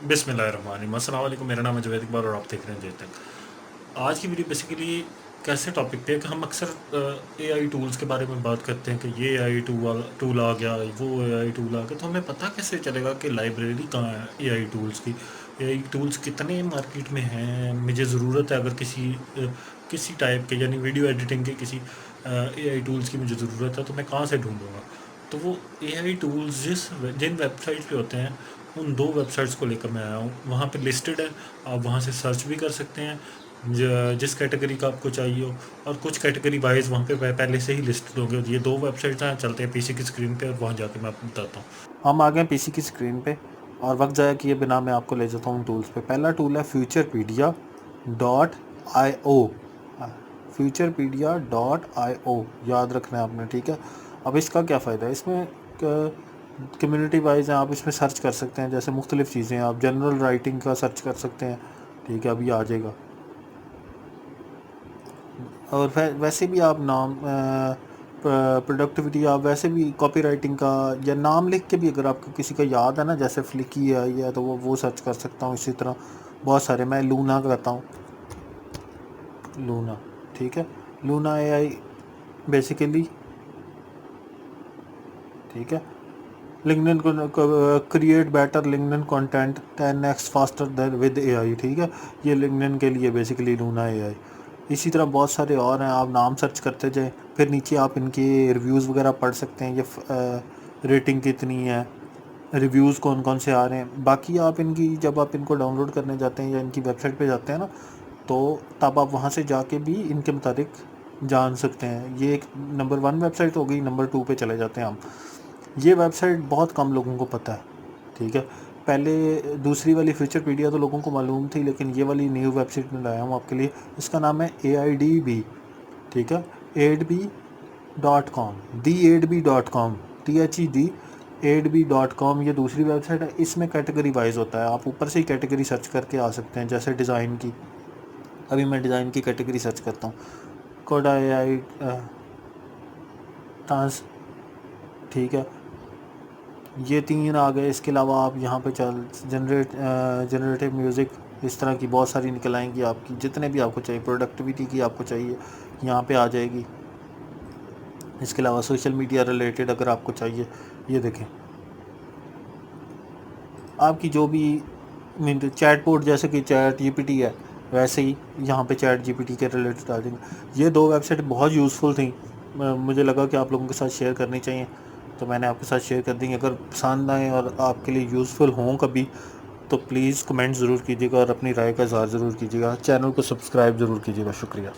बिस्मिल्लाहिर्रहमानिर्रहीम। अस्सलाम वालेकुम। मेरा नाम है जुवैद इकबाल और आप देख रहे हैं जे तक। आज की वीडियो बेसिकली कैसे टॉपिक पे है कि हम अक्सर एआई टूल्स के बारे में बात करते हैं कि ये एआई टूल आ गया, वो एआई टूल आ गया, तो हमें पता कैसे चलेगा कि लाइब्रेरी कहाँ है एआई टूल्स की, एआई टूल्स कितने मार्केट में हैं। मुझे ज़रूरत है अगर किसी टाइप के यानी वीडियो एडिटिंग के किसी एआई टूल्स की मुझे ज़रूरत है तो मैं कहाँ से ढूंढूंगा। तो वो एआई टूल्स जिन वेबसाइट पे होते हैं उन दो वेबसाइट्स को लेकर मैं आया हूँ। वहाँ पे लिस्टेड है, आप वहाँ से सर्च भी कर सकते हैं जिस कैटेगरी का आपको चाहिए हो, और कुछ कैटेगरी वाइज वहाँ पे पहले से ही लिस्टेड होंगे। ये दो वेबसाइट्स हैं, चलते हैं पीसी की स्क्रीन पे और वहाँ जाके मैं आपको बताता हूँ। हम आ गए पीसी की स्क्रीन पे और वक्त ज़ाया किए बिना मैं आपको ले जाता हूँ टूल्स पे। पहला टूल है futurepedia.io। futurepedia.io याद रखना है आपने, ठीक है। अब इसका क्या फ़ायदा है, इसमें कम्युनिटी वाइज है, आप इसमें सर्च कर सकते हैं जैसे मुख्तलिफ़ चीज़ें। आप जनरल राइटिंग का सर्च कर सकते हैं, ठीक है, अभी आ जाएगा। और वैसे भी आप नाम प्रोडक्टिविटी, आप वैसे भी कॉपी राइटिंग का या नाम लिख के भी अगर आपको किसी का याद है ना, जैसे फ्लिकी है या तो वो सर्च कर सकता हूँ। इसी तरह बहुत सारे, मैं लूना कहता हूँ, लूना, ठीक है। लूना एआई बेसिकली, ठीक है। लिंक्डइन को create better LinkedIn content 10x faster than with AI, ठीक है। ये लिंक्डइन के लिए बेसिकली लूना एआई। इसी तरह बहुत सारे और हैं, आप नाम सर्च करते जाए, फिर नीचे आप इनके रिव्यूज़ वगैरह पढ़ सकते हैं। ये रेटिंग कितनी है, रिव्यूज़ कौन कौन से आ रहे हैं। बाकी आप इनकी, जब आप इनको डाउनलोड करने जाते हैं या इनकी वेबसाइट पे जाते हैं ना, तो तब आप वहाँ से जाके भी इनके मुताबिक जान सकते हैं। ये एक नंबर 1 वेबसाइट हो गई। नंबर 2 पे चले जाते हैं हम। ये वेबसाइट बहुत कम लोगों को पता है, ठीक है। पहले दूसरी वाली फ्यूचरपीडिया तो लोगों को मालूम थी, लेकिन ये वाली न्यू वेबसाइट में लाया हूँ आपके लिए। इसका नाम है AIDB, ठीक है। AIDB.com, THED, AIDB.com ये दूसरी वेबसाइट है। इसमें कैटेगरी वाइज होता है, आप ऊपर से ही कैटेगरी सर्च करके आ सकते हैं, जैसे डिज़ाइन की। अभी मैं डिज़ाइन की कैटेगरी सर्च करता हूँ, कोडा AI ट्रांस, ठीक है। ये 3 आ गए। इसके अलावा आप यहाँ पे जनरेटिव म्यूज़िक, इस तरह की बहुत सारी निकल आएंगी आपकी, जितने भी आपको चाहिए। प्रोडक्टिविटी की आपको चाहिए, यहाँ पे आ जाएगी। इसके अलावा सोशल मीडिया रिलेटेड अगर आपको चाहिए, ये देखें, आपकी जो भी मीन चैटबॉट, जैसे कि चैट जीपीटी है, वैसे ही यहाँ पे चैट जीपीटी के रिलेटेड आ जाएंगे। ये दो वेबसाइट बहुत यूज़फुल थी, मुझे लगा कि आप लोगों के साथ शेयर करनी चाहिए, तो मैंने आपके साथ शेयर कर दी। अगर पसंद आए और आपके लिए यूज़फुल हों कभी, तो प्लीज़ कमेंट ज़रूर कीजिएगा और अपनी राय का इज़हार ज़रूर कीजिएगा। चैनल को सब्सक्राइब ज़रूर कीजिएगा। शुक्रिया।